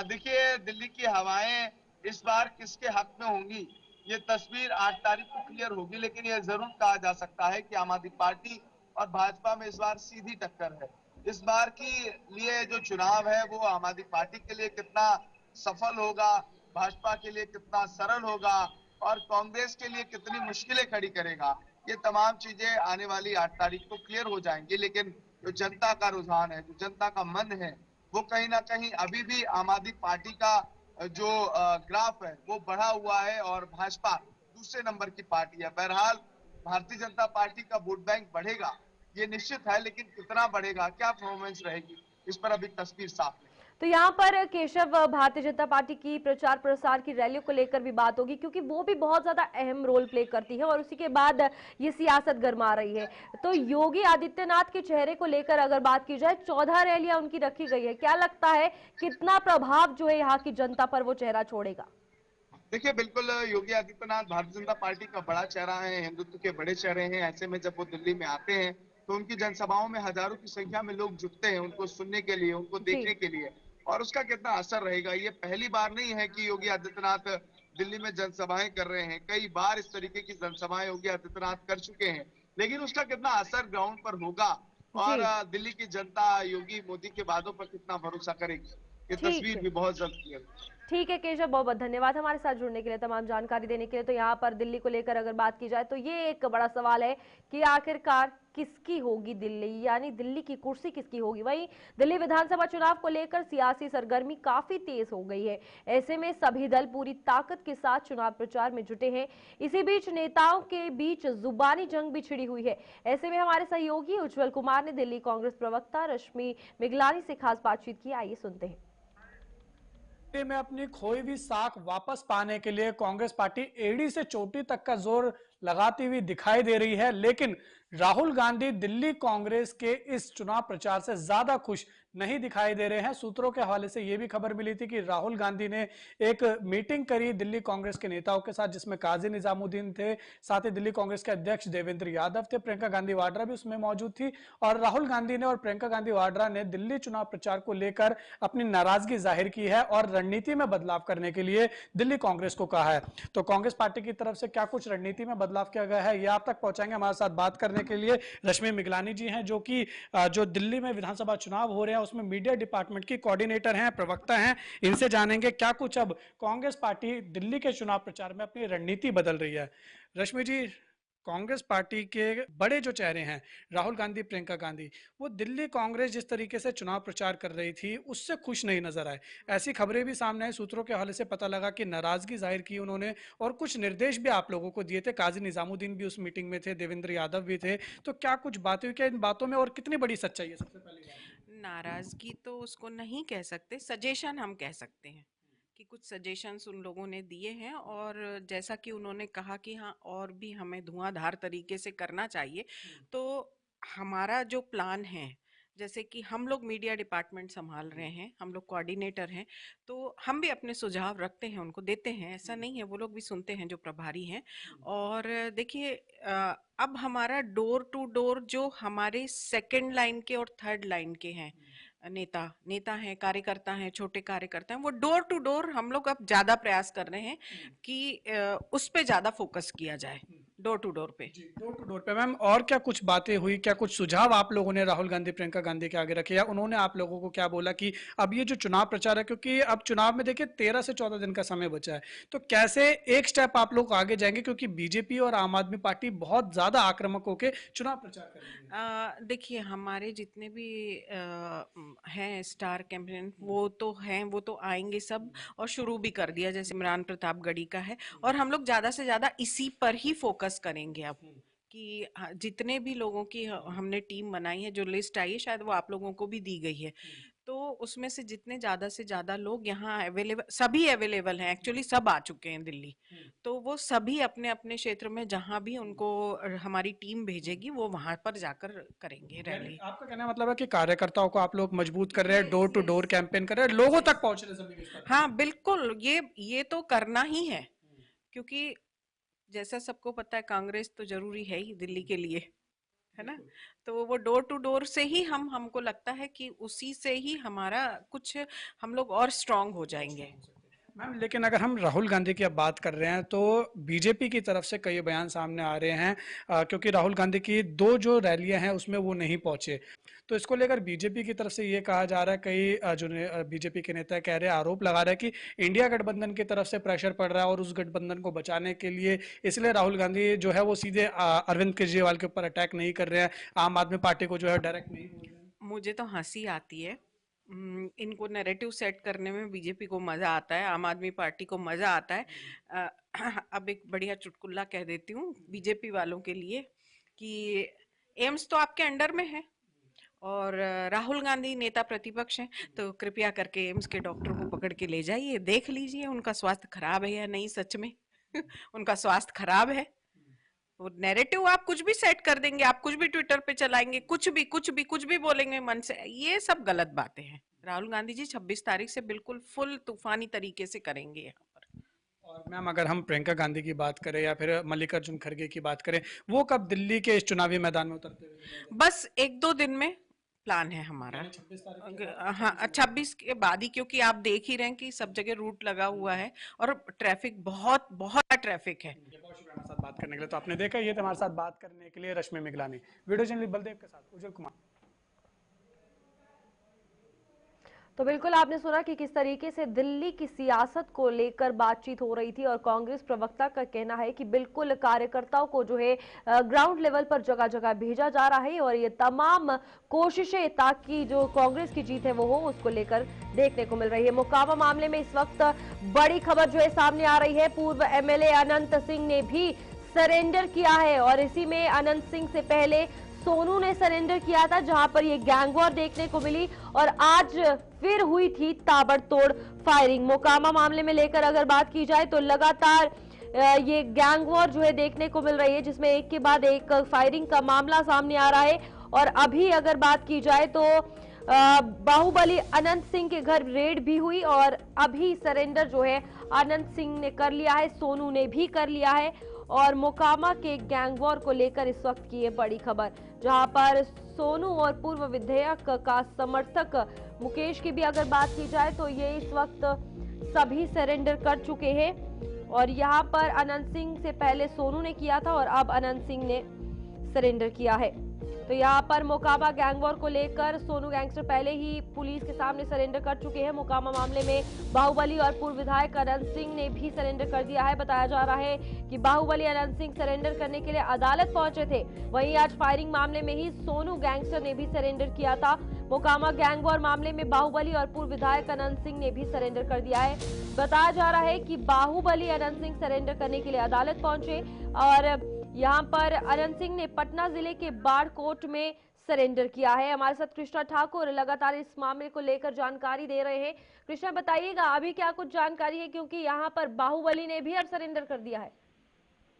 देखिए, दिल्ली की हवाएं इस बार किसके हक में होंगी, ये तस्वीर 8 तारीख को क्लियर होगी। लेकिन यह जरूर कहा जा सकता है कि आम आदमी पार्टी और भाजपा में इस बार सीधी टक्कर है। इस बार की लिए जो चुनाव है वो आम आदमी पार्टी के लिए कितना सफल होगा, भाजपा के लिए कितना सरल होगा और कांग्रेस के लिए कितनी मुश्किलें खड़ी करेगा, ये तमाम चीजें आने वाली 8 तारीख को क्लियर हो जाएंगी। लेकिन जो जनता का रुझान है, जो जनता का मन है, वो कहीं ना कहीं अभी भी आम आदमी पार्टी का जो ग्राफ है वो बढ़ा हुआ है और भाजपा दूसरे नंबर की पार्टी है। बहरहाल भारतीय जनता पार्टी का वोट बैंक बढ़ेगा, ये निश्चित है, लेकिन कितना बढ़ेगा, क्या परफॉर्मेंस रहेगी, इस पर अभी तस्वीर साफ नहीं। तो यहाँ पर केशव, भारतीय जनता पार्टी की प्रचार प्रसार की रैलियों को लेकर भी बात होगी, क्योंकि वो भी बहुत ज्यादा अहम रोल प्ले करती है और उसी के बाद ये सियासत गरमा रही है। तो योगी आदित्यनाथ के चेहरे को लेकर अगर बात की जाए, 14 रैलियां उनकी रखी गई है, क्या लगता है कितना प्रभाव जो है यहाँ की जनता पर वो चेहरा छोड़ेगा? देखिए, बिल्कुल योगी आदित्यनाथ भारतीय जनता पार्टी का बड़ा चेहरा है, हिंदुत्व के बड़े चेहरे हैं। ऐसे में जब वो दिल्ली में आते हैं तो उनकी जनसभाओं में हजारों की संख्या में लोग जुटते हैं उनको सुनने के लिए, उनको देखने के लिए, और उसका कितना असर रहेगा। ये पहली बार नहीं है कि योगी आदित्यनाथ दिल्ली में जनसभाएं कर रहे हैं, कई बार इस तरीके की जनसभाएं योगी आदित्यनाथ कर चुके हैं। लेकिन उसका कितना असर ग्राउंड पर होगा और दिल्ली की जनता योगी मोदी के वादों पर कितना भरोसा करेगी, ये ठीक तस्वीर है। भी बहुत जब्त की है। ठीक है केशव, बहुत बहुत धन्यवाद हमारे साथ जुड़ने के लिए, तमाम जानकारी देने के लिए। तो यहाँ पर दिल्ली को लेकर अगर बात की जाए तो ये एक बड़ा सवाल है कि आखिरकार किसकी होगी दिल्ली, यानी दिल्ली की कुर्सी किसकी होगी। वहीं दिल्ली विधानसभा चुनाव को लेकर सियासी सरगर्मी काफी तेज हो गई है। ऐसे में सभी दल पूरी ताकत के साथ चुनाव प्रचार में जुटे हैं। इसी बीच नेताओं के बीच जुबानी जंग भी छिड़ी हुई है। ऐसे में हमारे सहयोगी उज्जवल कुमार ने दिल्ली कांग्रेस प्रवक्ता रश्मि मिगलानी से खास बातचीत की, आइए सुनते हैं। में अपनी खोई हुई साख वापस पाने के लिए कांग्रेस पार्टी एड़ी से चोटी तक का जोर लगाती हुई दिखाई दे रही है, लेकिन राहुल गांधी दिल्ली कांग्रेस के इस चुनाव प्रचार से ज्यादा खुश नहीं दिखाई दे रहे हैं। सूत्रों के हवाले से यह भी खबर मिली थी कि राहुल गांधी ने एक मीटिंग करी दिल्ली कांग्रेस के नेताओं के साथ, जिसमें काजी निजामुद्दीन थे, साथ ही दिल्ली कांग्रेस के अध्यक्ष देवेंद्र यादव थे, प्रियंका गांधी वाड्रा भी उसमें मौजूद थी। और राहुल गांधी ने और प्रियंका गांधी वाड्रा ने दिल्ली चुनाव प्रचार को लेकर अपनी नाराजगी जाहिर की है और रणनीति में बदलाव करने के लिए दिल्ली कांग्रेस को कहा है। तो कांग्रेस पार्टी की तरफ से क्या कुछ रणनीति में बदलाव किया गया है, यह आप तक पहुंचाएंगे। हमारे साथ बात करने के लिए रश्मि मिगलानी जी हैं, जो कि जो दिल्ली में विधानसभा चुनाव हो रहे हैं उसमें मीडिया डिपार्टमेंट की कोऑर्डिनेटर हैं, प्रवक्ता हैं। इनसे जानेंगे क्या कुछ अब कांग्रेस पार्टी दिल्ली के चुनाव प्रचार में अपनी रणनीति बदल रही है। रश्मि जी, कांग्रेस पार्टी के बड़े जो चेहरे हैं राहुल गांधी, प्रियंका गांधी, वो दिल्ली कांग्रेस जिस तरीके से चुनाव प्रचार कर रही थी उससे खुश नहीं नजर आए। ऐसी खबरें भी सामने आई, सूत्रों के हवाले से पता लगा कि नाराजगी जाहिर की उन्होंने और कुछ निर्देश भी आप लोगों को दिए थे। काजी निजामुद्दीन भी उस मीटिंग में थे, देवेंद्र यादव भी थे। तो क्या कुछ बातें हुई क्या इन बातों में और कितनी बड़ी सच्चाई है? सबसे पहले नाराजगी तो उसको नहीं कह सकते, सजेशन हम कह सकते हैं कि कुछ सजेशंस उन लोगों ने दिए हैं। और जैसा कि उन्होंने कहा कि हाँ और भी हमें धुआंधार तरीके से करना चाहिए, तो हमारा जो प्लान है, जैसे कि हम लोग मीडिया डिपार्टमेंट संभाल रहे हैं, हम लोग कोऑर्डिनेटर हैं, तो हम भी अपने सुझाव रखते हैं, उनको देते हैं। ऐसा नहीं है, वो लोग भी सुनते हैं जो प्रभारी हैं। और देखिए, अब हमारा डोर टू डोर जो हमारे सेकंड लाइन के और थर्ड लाइन के हैं नेता हैं, कार्यकर्ता हैं, छोटे कार्यकर्ता हैं, वो डोर टू डोर हम लोग अब ज्यादा प्रयास कर रहे हैं कि उस पे ज्यादा फोकस किया जाए, डोर टू डोर पे। डोर टू डोर पे मैम, और क्या कुछ बातें हुई, क्या कुछ सुझाव आप लोगों ने राहुल गांधी, प्रियंका गांधी के आगे रखे, या उन्होंने आप लोगों को क्या बोला कि अब ये जो चुनाव प्रचार है, क्योंकि अब चुनाव में देखिए 13 से 14 दिन का समय बचा है, तो कैसे एक स्टेप आप लोग आगे जाएंगे, क्योंकि बीजेपी और आम आदमी पार्टी बहुत ज्यादा आक्रामक होकर चुनाव प्रचार कर रही है। देखिए, हमारे जितने भी हैं स्टार कैंपेन, वो तो हैं, वो तो आएंगे सब, और शुरू भी कर दिया, जैसे इमरान प्रतापगढ़ी का है। और हम लोग ज्यादा से ज्यादा इसी पर ही फोकस करेंगे अब, कि जितने भी लोगों की हमने टीम बनाई है, जो लिस्ट आई है, शायद वो आप लोगों को भी दी गई है, तो उसमें से जितने ज्यादा से ज्यादा लोग यहाँ अवेलेबल, सभी अवेलेबल हैं, एक्चुअली सब आ चुके हैं दिल्ली, तो वो सभी अपने अपने क्षेत्र में जहाँ भी उनको हमारी टीम भेजेगी वो वहां पर जाकर करेंगे रैली। आपका कहना मतलब है कि कार्यकर्ताओं को आप लोग मजबूत कर रहे हैं, डोर टू डोर कैंपेन कर रहे हैं, लोगों तक पहुंच रहे हैं सभी के स्तर पर। हाँ बिल्कुल, ये तो करना ही है, क्योंकि जैसा सबको पता है कांग्रेस तो जरूरी है ही दिल्ली के लिए, है ना। तो वो डोर टू डोर से ही हमको लगता है कि उसी से ही हमारा कुछ हम लोग और स्ट्रांग हो जाएंगे। मैम, लेकिन अगर हम राहुल गांधी की अब बात कर रहे हैं तो बीजेपी की तरफ से कई बयान सामने आ रहे हैं, क्योंकि राहुल गांधी की 2 जो रैलियां हैं उसमें वो नहीं पहुंचे, तो इसको लेकर बीजेपी की तरफ से ये कहा जा रहा है, कई जो बीजेपी के नेता कह रहे हैं, आरोप लगा रहे हैं कि इंडिया गठबंधन की तरफ से प्रेशर पड़ रहा है और उस गठबंधन को बचाने के लिए इसलिए राहुल गांधी जो है वो सीधे अरविंद केजरीवाल के ऊपर अटैक नहीं कर रहे हैं, आम आदमी पार्टी को जो है डायरेक्ट नहीं बोल रहे हैं। मुझे तो हंसी आती है, इनको नैरेटिव सेट करने में बीजेपी को मजा आता है, आम आदमी पार्टी को मजा आता है। अब एक बढ़िया चुटकुला कह देती हूँ बीजेपी वालों के लिए, कि एम्स तो आपके अंडर में है और राहुल गांधी नेता प्रतिपक्ष हैं, तो कृपया करके एम्स के डॉक्टर को पकड़ के ले जाइए, देख लीजिए उनका स्वास्थ्य खराब है या नहीं सच में। उनका स्वास्थ्य खराब है। वो नैरेटिव आप कुछ भी सेट कर देंगे, आप कुछ भी ट्विटर पे चलाएंगे, कुछ भी बोलेंगे मन से, ये सब गलत बातें हैं। राहुल गांधी जी 26 तारीख से बिल्कुल फुल तूफानी तरीके से करेंगे यहाँ पर। और मैम, अगर हम प्रियंका गांधी की बात करें या फिर मल्लिकार्जुन खड़गे की बात करें, वो कब दिल्ली के इस चुनावी मैदान में उतरते हुए? बस 1-2 दिन में प्लान है हमारा। हाँ, 26 के बाद ही, क्योंकि आप देख ही रहे हैं कि सब जगह रूट लगा हुआ है और ट्रैफिक बहुत बहुत ट्रैफिक है। बहुत शुक्रिया हमारे साथ बात करने के लिए। तो आपने देखा, ये थे हमारे साथ बात करने के लिए रश्मि मिगलानी, वीडियो जर्नलिस्ट बलदेव के साथ उज्जवल कुमार। तो बिल्कुल आपने सुना कि किस तरीके से दिल्ली की सियासत को लेकर बातचीत हो रही थी और कांग्रेस प्रवक्ता का कहना है कि बिल्कुल कार्यकर्ताओं को जो है ग्राउंड लेवल पर जगह जगह भेजा जा रहा है और ये तमाम कोशिशें ताकि जो कांग्रेस की जीत है वो हो उसको लेकर देखने को मिल रही है। मोकामा मामले में इस वक्त बड़ी खबर जो है सामने आ रही है। पूर्व एमएलए अनंत सिंह ने भी सरेंडर किया है और इसी में अनंत सिंह से पहले सोनू ने सरेंडर किया था, जहां पर ये गैंग वॉर देखने को मिली और आज फिर हुई थी ताबड़तोड़ फायरिंग। मोकामा मामले में लेकर अगर बात की जाए तो लगातार ये गैंग वॉर जो है देखने को मिल रही है, जिसमें एक के बाद एक फायरिंग का मामला सामने आ रहा है। और अभी अगर बात की जाए तो बाहुबली अनंत सिंह के घर रेड भी हुई और अभी सरेंडर जो है अनंत सिंह ने कर लिया है, सोनू ने भी कर लिया है। और मोकामा के गैंग वॉर को लेकर इस वक्त की ये बड़ी खबर, जहां पर सोनू और पूर्व विधायक का समर्थक मुकेश की भी अगर बात की जाए तो ये इस वक्त सभी सरेंडर कर चुके हैं। और यहां पर अनंत सिंह से पहले सोनू ने किया था और अब अनंत सिंह ने सरेंडर किया है। तो यहाँ पर मोकामा गैंग वॉर को लेकर सोनू गैंगस्टर पहले ही पुलिस के सामने सरेंडर कर चुके हैं। मोकामा मामले में बाहुबली और पूर्व विधायक अनंत सिंह ने भी सरेंडर कर दिया है। बताया जा रहा है कि बाहुबली अनंत सिंह सरेंडर करने के लिए अदालत पहुंचे थे। वहीं आज फायरिंग मामले में ही सोनू गैंगस्टर ने भी सरेंडर किया था। मोकामा गैंग वॉर मामले में बाहुबली और पूर्व विधायक अनंत सिंह ने भी सरेंडर कर दिया है। बताया जा रहा है कि बाहुबली अनंत सिंह सरेंडर करने के लिए अदालत पहुंचे और यहाँ पर अनंत सिंह ने पटना जिले के बाढ़ कोर्ट में सरेंडर किया है। हमारे साथ कृष्णा ठाकुर लगातार इस मामले को लेकर जानकारी दे रहे हैं। कृष्णा, बताइएगा अभी क्या कुछ जानकारी है, क्योंकि यहाँ पर बाहुबली ने भी अब सरेंडर कर दिया है।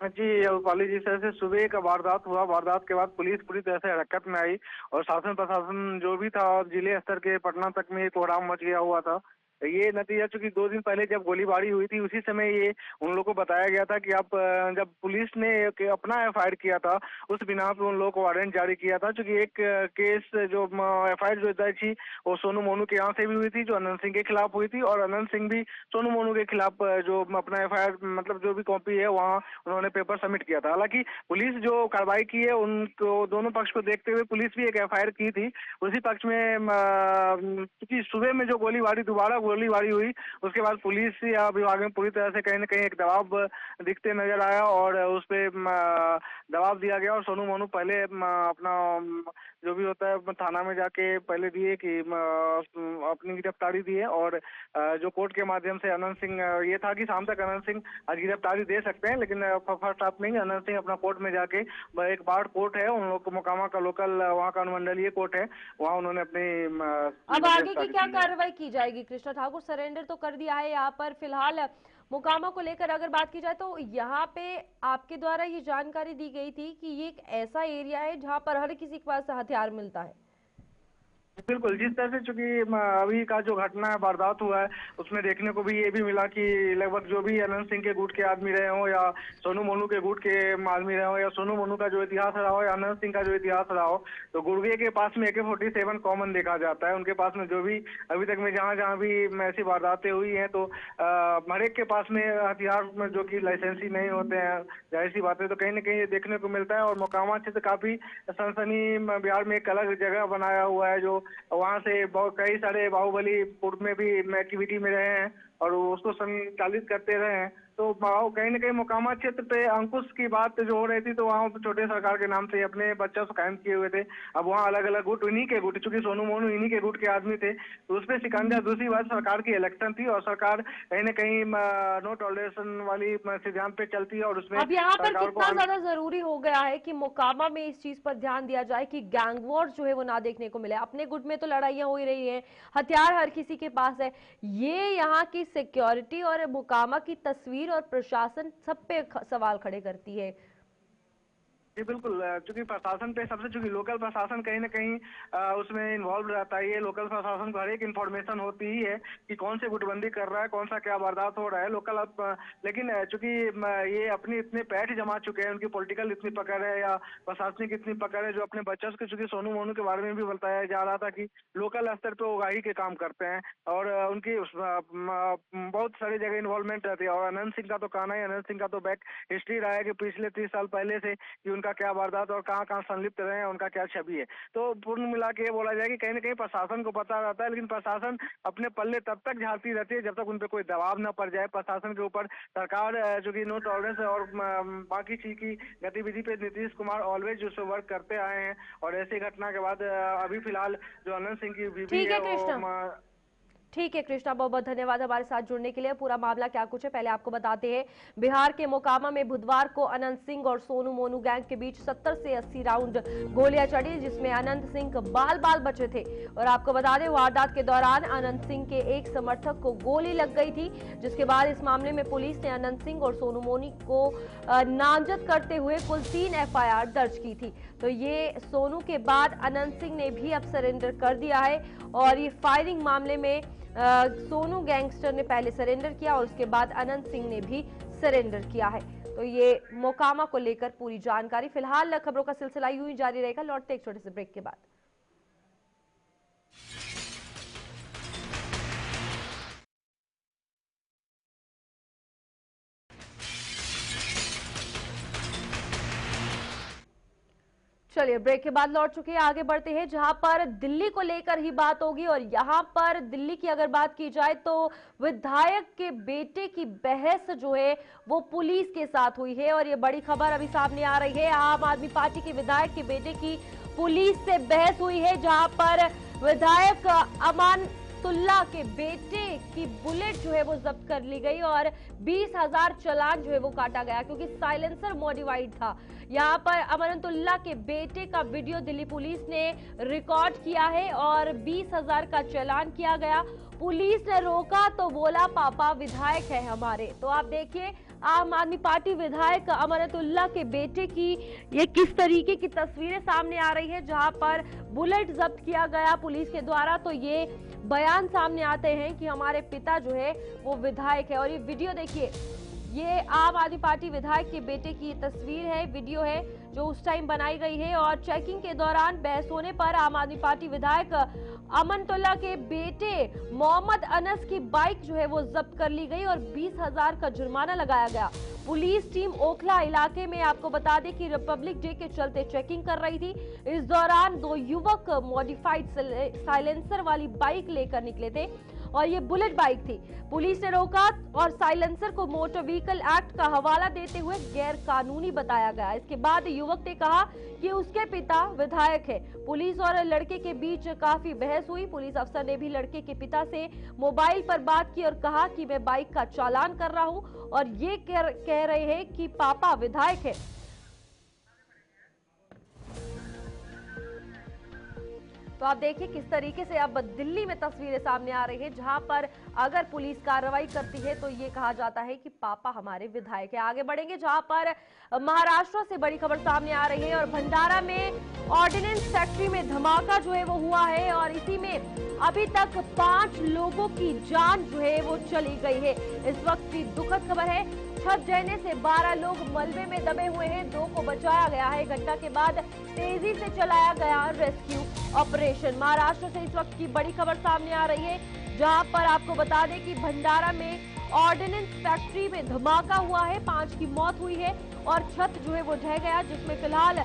जी रूपाली जी, सर से सुबह का वारदात हुआ। वारदात के बाद पुलिस पूरी तरह से हरकत में आई और शासन प्रशासन जो भी था और जिले स्तर के पटना तक में कोहराम मच गया हुआ था। ये नतीजा चूंकि 2 दिन पहले जब गोलीबारी हुई थी उसी समय ये उन लोगों को बताया गया था कि आप जब पुलिस ने अपना एफआईआर किया था उस बिना पे उन लोगों को वारंट जारी किया था। चूंकि एक केस जो एफआईआर जो दर्ज थी वो सोनू मोनू के यहाँ से भी हुई थी जो अनंत सिंह के खिलाफ हुई थी और अनंत सिंह भी सोनू मोनू के खिलाफ जो अपना एफआईआर मतलब जो भी कॉपी है वहाँ उन्होंने पेपर सबमिट किया था। हालांकि पुलिस जो कार्रवाई की है उनको दोनों पक्ष को देखते हुए पुलिस भी एक एफआईआर की थी। उसी पक्ष में क्योंकि सुबह में जो दोबारा गोलीबारी हुई उसके बाद पुलिस या विभाग में पूरी तरह से कहीं ना कहीं एक दबाव दिखते नजर आया और उस पे दबाव दिया गया और सोनू मोनू पहले अपना जो भी होता है थाना में जाके पहले दिए कि अपनी गिरफ्तारी दिए और जो कोर्ट के माध्यम से अनंत सिंह ये था कि शाम तक अनंत सिंह आज गिरफ्तारी दे सकते हैं, लेकिन फर्स्ट हाफ में ही अनंत सिंह अपना कोर्ट में जाके एक बाढ़ कोर्ट है उन लोग को मोकामा का लोकल वहाँ का अनुमंडलीय कोर्ट है वहाँ उन्होंने अपनी अब आगे की क्या कार्रवाई की जाएगी? कृष्णा ठाकुर, सरेंडर तो कर दिया है यहाँ पर फिलहाल मोकामा को लेकर अगर बात की जाए तो यहाँ पे आपके द्वारा ये जानकारी दी गई थी कि ये एक ऐसा एरिया है जहाँ पर हर किसी के पास हथियार मिलता है। बिल्कुल, जिस तरह से चूंकि अभी का जो घटना है वारदात हुआ है उसमें देखने को भी ये भी मिला कि लगभग जो भी अनंत सिंह के गुट के आदमी रहे हों या सोनू मोनू के गुट के आदमी रहे हों या सोनू मोनू का जो इतिहास रहा हो या अनंत सिंह का जो इतिहास रहा हो, तो गुर्गे के पास में AK-47 कॉमन देखा जाता है। उनके पास में जो भी अभी तक में जहाँ जहाँ भी ऐसी वारदातें हुई हैं तो हर एक के पास में हथियार में जो कि लाइसेंसी नहीं होते हैं, जाहिर सी बात है, तो कहीं ना कहीं ये देखने को मिलता है। और मोकामा क्षेत्र काफी सनसनी बिहार में एक अलग जगह बनाया हुआ है जो वहाँ से कई सारे बाहुबली पूर्व में भी एक्टिविटी में रहे हैं और उसको संचालित करते रहे हैं। तो कहीं ना कहीं मोकामा क्षेत्र पे अंकुश की बात जो हो रही थी तो वहाँ छोटे सरकार के नाम से अपने बच्चों से कायम किए हुए थे। अब वहाँ अलग अलग गुट, इन्हीं के गुट, चूंकि सोनू मोनू इन्हीं के गुट के आदमी थे तो उस पर शिकंजा। दूसरी बात, सरकार की इलेक्शन थी और सरकार कहीं ना कहीं नो टॉलरेशन वाली सिद्धांत पे चलती है और उसमें अब यहाँ पर कितना ज्यादा जरूरी हो गया है कि मोकामा में इस चीज पर ध्यान दिया जाए कि गैंग वॉर जो है वो ना देखने को मिले। अपने गुट में तो लड़ाइयां हो ही रही हैं, हथियार हर किसी के पास है, ये यहाँ की सिक्योरिटी और मोकामा की तस्वीर और प्रशासन सब पे सवाल खड़े करती है। जी बिल्कुल, चूंकि प्रशासन पे सबसे चूंकि लोकल प्रशासन कहीं ना कहीं उसमें इन्वॉल्व रहता है। ये लोकल प्रशासन को हर एक इन्फॉर्मेशन होती ही है कि कौन से गुटबंदी कर रहा है, कौन सा क्या वारदात हो रहा है लोकल। लेकिन चूंकि ये अपनी इतने पैठ जमा चुके हैं, उनकी पॉलिटिकल इतनी पकड़ है या प्रशासनिक इतनी पकड़ है जो अपने बच्चों के, चूंकि सोनू मोनू के बारे में भी बताया जा रहा था कि लोकल स्तर पे उगाही के काम करते हैं और उनकी बहुत सारी जगह इन्वॉल्वमेंट रहती है। और अनंत सिंह का तो कहना है, अनंत सिंह का तो बैक हिस्ट्री रहा है कि पिछले 30 साल पहले से कि उनका क्या वारदात और कहाँ कहाँ संलिप्त रहे हैं, उनका क्या छवि है। तो पूर्ण मिला के ये बोला जाए कि कहीं ना कहीं प्रशासन को पता रहता है, लेकिन प्रशासन अपने पल्ले तब तक झाड़ती रहती है जब तक उन पर कोई दबाव न पड़ जाए। प्रशासन के ऊपर सरकार जो कि नो टॉलरेंस और बाकी चीज की गतिविधि पे नीतीश कुमार ऑलवेज जो सो वर्क करते आए हैं। और ऐसी घटना के बाद अभी फिलहाल जो अनंत सिंह की बीवी है वो ठीक है कृष्णा, बहुत बहुत धन्यवाद हमारे साथ जुड़ने के लिए। पूरा मामला क्या कुछ है पहले आपको बताते हैं। बिहार के मोकामा में बुधवार को अनंत सिंह और सोनू मोनू गैंग के बीच 70 से 80 राउंड गोलियां चढ़ी, जिसमें अनंत सिंह बाल बाल बचे थे। और आपको बता दें वारदात के दौरान अनंत सिंह के एक समर्थक को गोली लग गई थी, जिसके बाद इस मामले में पुलिस ने अनंत सिंह और सोनू मोनू को नामजद करते हुए कुल 3 FIR दर्ज की थी। तो ये सोनू के बाद अनंत सिंह ने भी अब सरेंडर कर दिया है। और ये फायरिंग मामले में सोनू गैंगस्टर ने पहले सरेंडर किया और उसके बाद अनंत सिंह ने भी सरेंडर किया है। तो ये मोकामा को लेकर पूरी जानकारी। फिलहाल खबरों का सिलसिला यूं ही जारी रहेगा, लौटते एक छोटे से ब्रेक के बाद। चलिए ब्रेक के बाद लौट चुके हैं, आगे बढ़ते हैं जहां पर दिल्ली को लेकर ही बात होगी। और यहां पर दिल्ली की अगर बात की जाए तो विधायक के बेटे की बहस जो है वो पुलिस के साथ हुई है। और ये बड़ी खबर अभी सामने आ रही है, आम आदमी पार्टी के विधायक के बेटे की पुलिस से बहस हुई है, जहां पर विधायक अमानतुल्लाह के बेटे की बुलेट जो है वो जब्त कर ली गई और 20,000 चालान जो है वो काटा गया, क्योंकि साइलेंसर मॉडिफाइड था। यहाँ पर अमानतुल्लाह के बेटे का वीडियो दिल्ली पुलिस ने रिकॉर्ड किया है और 20,000 का चालान किया गया। पुलिस ने रोका तो बोला पापा विधायक है हमारे। तो आप देखिए आम आदमी पार्टी विधायक अमानतुल्लाह के बेटे की ये किस तरीके की तस्वीरें सामने आ रही है, जहां पर बुलेट जब्त किया गया पुलिस के द्वारा। तो ये बयान सामने आते हैं कि हमारे पिता जो है वो विधायक है। और ये वीडियो देखिए, ये आम आदमी पार्टी विधायक के बेटे की तस्वीर है, वीडियो है जो उस टाइम बनाई गई है। और चेकिंग के दौरान बहस होने पर आम आदमी पार्टी विधायक अमानतुल्लाह के बेटे मोहम्मद अनस की बाइक जो है वो जब्त कर ली गई और 20,000 का जुर्माना लगाया गया। पुलिस टीम ओखला इलाके में आपको बता दें कि रिपब्लिक डे के चलते चेकिंग कर रही थी। इस दौरान 2 युवक मॉडिफाइड साइलेंसर वाली बाइक लेकर निकले थे और ये बुलेट बाइक थी। पुलिस ने रोका और साइलेंसर को मोटर व्हीकल एक्ट का हवाला देते हुए गैर कानूनी बताया गया। इसके बाद युवक ने कहा कि उसके पिता विधायक है। पुलिस और लड़के के बीच काफी बहस हुई। पुलिस अफसर ने भी लड़के के पिता से मोबाइल पर बात की और कहा कि मैं बाइक का चालान कर रहा हूं और ये कह रहे हैं कि पापा विधायक है। तो आप देखिए किस तरीके से अब दिल्ली में तस्वीरें सामने आ रही है, जहां पर अगर पुलिस कार्रवाई करती है तो ये कहा जाता है कि पापा हमारे विधायक है। आगे बढ़ेंगे जहां पर महाराष्ट्र से बड़ी खबर सामने आ रही है और भंडारा में ऑर्डिनेंस फैक्ट्री में धमाका जो है वो हुआ है और इसी में अभी तक 5 लोगों की जान जो है वो चली गई है। इस वक्त की दुखद खबर है, छत गिरने से 12 लोग मलबे में दबे हुए हैं, 2 को बचाया गया है। घटना के बाद तेजी से चलाया गया रेस्क्यू ऑपरेशन। महाराष्ट्र से इस वक्त की बड़ी खबर सामने आ रही है, जहां पर आपको बता दें कि भंडारा में ऑर्डिनेंस फैक्ट्री में धमाका हुआ है, 5 की मौत हुई है और छत जो है वो ढह गया, जिसमें फिलहाल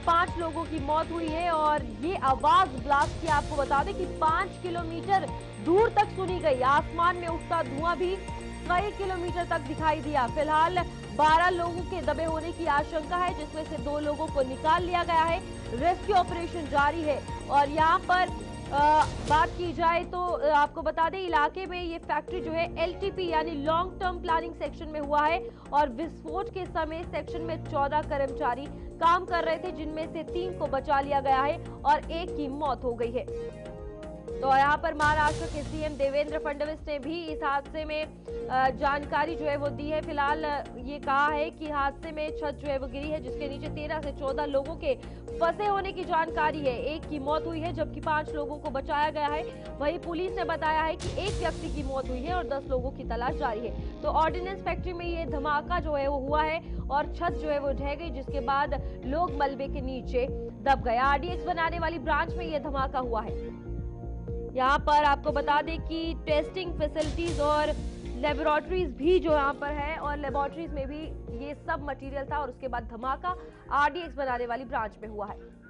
5 लोगों की मौत हुई है। और ये आवाज ब्लास्ट की आपको बता दें कि 5 किलोमीटर दूर तक सुनी गई। आसमान में उठता धुआं भी कई किलोमीटर तक दिखाई दिया। फिलहाल 12 लोगों के दबे होने की आशंका है, जिसमें से 2 लोगों को निकाल लिया गया है। रेस्क्यू ऑपरेशन जारी है। और यहाँ पर बात की जाए तो आपको बता दें इलाके में ये फैक्ट्री जो है LTP यानी लॉन्ग टर्म प्लानिंग सेक्शन में हुआ है और विस्फोट के समय सेक्शन में 14 कर्मचारी काम कर रहे थे, जिनमें से 3 को बचा लिया गया है और 1 की मौत हो गई है। तो यहाँ पर महाराष्ट्र के CM देवेंद्र फडणवीस ने भी इस हादसे में जानकारी जो है वो दी है। फिलहाल ये कहा है कि हादसे में छत जो है वो गिरी है, जिसके नीचे 13 से 14 लोगों के फंसे होने की जानकारी है। 1 की मौत हुई है जबकि 5 लोगों को बचाया गया है। वहीं पुलिस ने बताया है कि 1 व्यक्ति की मौत हुई है और 10 लोगों की तलाश जारी है। तो ऑर्डिनेंस फैक्ट्री में ये धमाका जो है वो हुआ है और छत जो है वो ढह गई, जिसके बाद लोग मलबे के नीचे दब गए। RDX बनाने वाली ब्रांच में ये धमाका हुआ है। यहाँ पर आपको बता दें कि टेस्टिंग फैसिलिटीज और लेबोरेटरीज भी जो यहाँ पर है और लेबोरेटरीज में भी ये सब मटेरियल था और उसके बाद धमाका आरडीएक्स बनाने वाली ब्रांच में हुआ है।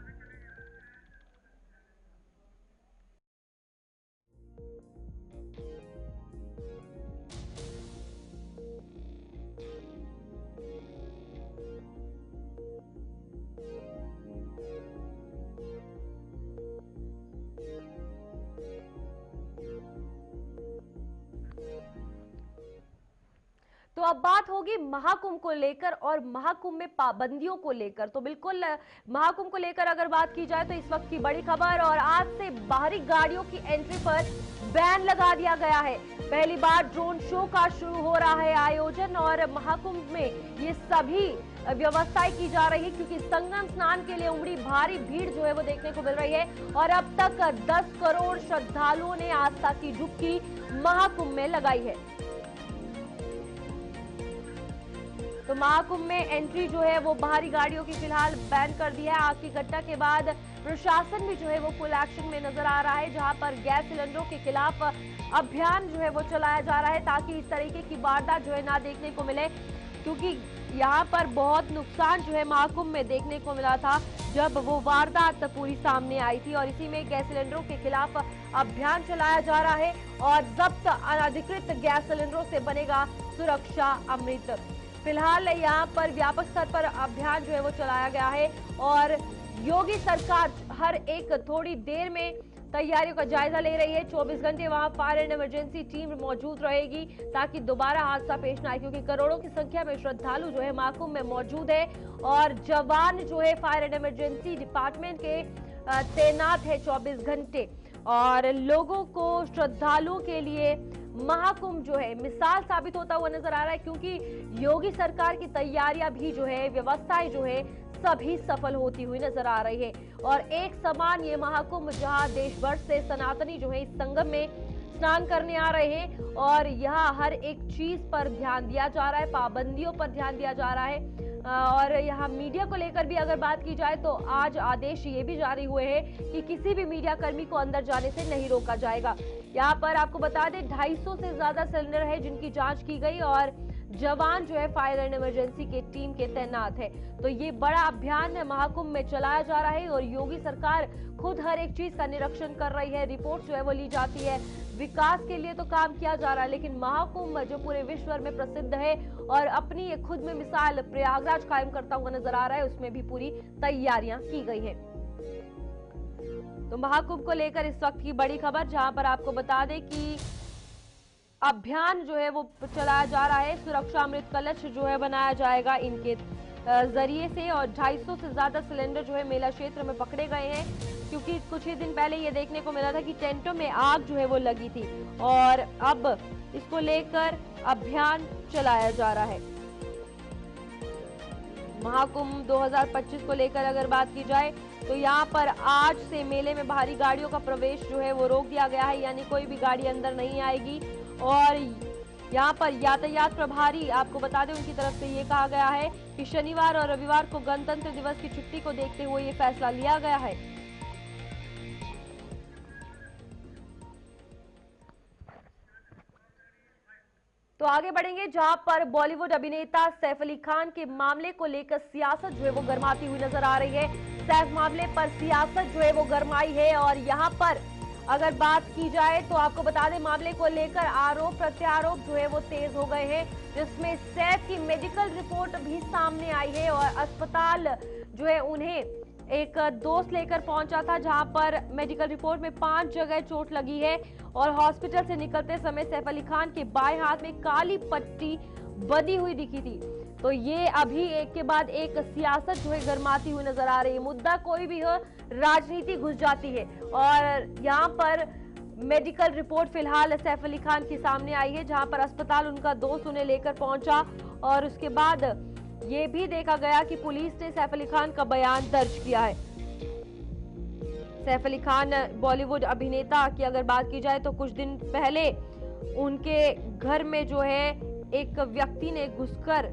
तो अब बात होगी महाकुंभ को लेकर और महाकुंभ में पाबंदियों को लेकर। तो बिल्कुल महाकुंभ को लेकर अगर बात की जाए तो इस वक्त की बड़ी खबर, और आज से बाहरी गाड़ियों की एंट्री पर बैन लगा दिया गया है। पहली बार ड्रोन शो का शुरू हो रहा है आयोजन और महाकुंभ में ये सभी व्यवस्थाएं की जा रही है क्योंकि संगम स्नान के लिए उमड़ी भारी भीड़ जो है वो देखने को मिल रही है और अब तक 10 करोड़ श्रद्धालुओं ने आस्था की डुबकी महाकुंभ में लगाई है। तो महाकुंभ में एंट्री जो है वो बाहरी गाड़ियों की फिलहाल बैन कर दी है। आग की घटना के बाद प्रशासन भी जो है वो फुल एक्शन में नजर आ रहा है, जहां पर गैस सिलेंडरों के खिलाफ अभियान जो है वो चलाया जा रहा है ताकि इस तरीके की वारदात जो है ना देखने को मिले, क्योंकि यहाँ पर बहुत नुकसान जो है महाकुंभ में देखने को मिला था जब वो वारदात पूरी सामने आई थी। और इसी में गैस सिलेंडरों के खिलाफ अभियान चलाया जा रहा है और जब्त अनधिकृत गैस सिलेंडरों से बनेगा सुरक्षा अमृत। फिलहाल यहाँ पर व्यापक स्तर पर अभियान जो है वो चलाया गया है और योगी सरकार हर एक थोड़ी देर में तैयारियों का जायजा ले रही है। 24 घंटे वहां फायर एंड इमरजेंसी टीम मौजूद रहेगी ताकि दोबारा हादसा पेश न आए, क्योंकि करोड़ों की संख्या में श्रद्धालु जो है महाकुंभ में मौजूद है और जवान जो है फायर एंड इमरजेंसी डिपार्टमेंट के तैनात है 24 घंटे। और लोगों को, श्रद्धालुओं के लिए महाकुंभ जो है मिसाल साबित होता हुआ नजर आ रहा है, क्योंकि योगी सरकार की तैयारियां भी जो है, व्यवस्थाएं जो है सभी सफल होती हुई नजर आ रही है। और एक समान ये महाकुंभ जहां देश भर से सनातनी जो है इस संगम में स्नान करने आ रहे हैं और यहाँ हर एक चीज पर ध्यान दिया जा रहा है, पाबंदियों पर ध्यान दिया जा रहा है। और यहाँ मीडिया को लेकर भी अगर बात की जाए तो आज आदेश ये भी जारी हुए हैं कि किसी भी मीडिया कर्मी को अंदर जाने से नहीं रोका जाएगा। यहाँ पर आपको बता दें 250 से ज्यादा सिलेंडर है जिनकी जांच की गई और जवान जो है फायर एंड इमरजेंसी के टीम के तैनात है। तो ये बड़ा अभियान महाकुंभ में चलाया जा रहा है और योगी सरकार खुद हर एक चीज का निरीक्षण कर रही है, रिपोर्ट जो है वो ली जाती है। विकास के लिए तो काम किया जा रहा है, लेकिन महाकुंभ जो पूरे विश्व में प्रसिद्ध है और अपनी ये खुद में मिसाल प्रयागराज कायम करता हुआ नजर आ रहा है, उसमें भी पूरी तैयारियां की गई है। तो महाकुंभ को लेकर इस वक्त की बड़ी खबर, जहां पर आपको बता दें कि अभियान जो है वो चलाया जा रहा है। सुरक्षा अमृत कलश जो है बनाया जाएगा इनके जरिए से और 250 से ज्यादा सिलेंडर जो है मेला क्षेत्र में पकड़े गए हैं, क्योंकि कुछ ही दिन पहले ये देखने को मिला था कि टेंटों में आग जो है वो लगी थी और अब इसको लेकर अभियान चलाया जा रहा है। महाकुंभ 2025 को लेकर अगर बात की जाए तो यहाँ पर आज से मेले में बाहरी गाड़ियों का प्रवेश जो है वो रोक दिया गया है, यानी कोई भी गाड़ी अंदर नहीं आएगी। और यहाँ पर यातायात प्रभारी, आपको बता दें, उनकी तरफ से ये कहा गया है कि शनिवार और रविवार को गणतंत्र दिवस की छुट्टी को देखते हुए ये फैसला लिया गया है। तो आगे बढ़ेंगे, जहां पर बॉलीवुड अभिनेता सैफ अली खान के मामले को लेकर सियासत जो है वो गरमाती हुई नजर आ रही है। सैफ मामले पर सियासत जो है वो गरमाई है और यहाँ पर अगर बात की जाए तो आपको बता दें मामले को लेकर आरोप प्रत्यारोप जो है वो तेज हो गए हैं, जिसमें सैफ की मेडिकल रिपोर्ट भी सामने आई है और अस्पताल जो है उन्हें एक दोस्त लेकर पहुंचा था, जहां पर मेडिकल रिपोर्ट में 5 जगह चोट लगी है और हॉस्पिटल से निकलते समय सैफ अली खान के बाएं हाथ में काली पट्टी बंधी हुई दिखी थी। तो ये अभी एक के बाद एक सियासत जो है गरमाती हुई नजर आ रही है। मुद्दा कोई भी हो, राजनीति घुस जाती है और यहाँ पर मेडिकल रिपोर्ट फिलहाल सैफ अली खान के सामने आई है, जहां पर अस्पताल उनका दोस्त उन्हें लेकर पहुंचा और उसके बाद ये भी देखा गया कि पुलिस ने सैफ अली खान का बयान दर्ज किया है। सैफ अली खान बॉलीवुड अभिनेता की अगर बात की जाए तो कुछ दिन पहले उनके घर में जो है एक व्यक्ति ने घुसकर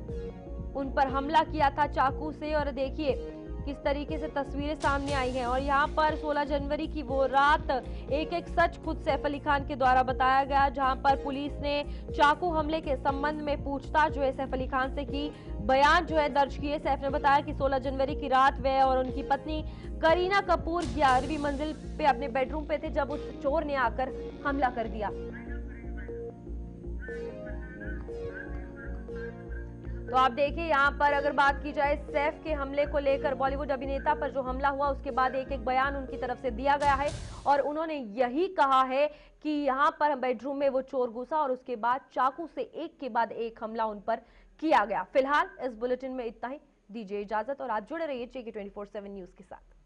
उन पर हमला किया था चाकू से और देखिए किस तरीके से तस्वीरें सामने आई हैं। और यहाँ पर 16 जनवरी की वो रात एक एक सच खुद सैफ अली खान के द्वारा बताया गया, जहां पर पुलिस ने चाकू हमले के संबंध में पूछताछ जो है सैफ अली खान से की। बयान जो है दर्ज किए। सैफ ने बताया कि 16 जनवरी की रात वह और उनकी पत्नी करीना कपूर 11वीं मंजिल पे अपने बेडरूम पे थे जब उस चोर ने आकर हमला कर दिया। तो आप देखिए यहाँ पर अगर बात की जाए सैफ के हमले को लेकर, बॉलीवुड अभिनेता पर जो हमला हुआ उसके बाद एक एक बयान उनकी तरफ से दिया गया है और उन्होंने यही कहा है कि यहाँ पर बेडरूम में वो चोर घुसा और उसके बाद चाकू से एक के बाद एक हमला उन पर किया गया। फिलहाल इस बुलेटिन में इतना ही। दीजिए इजाजत और आप जुड़े रहिए JK 24/7 न्यूज के साथ।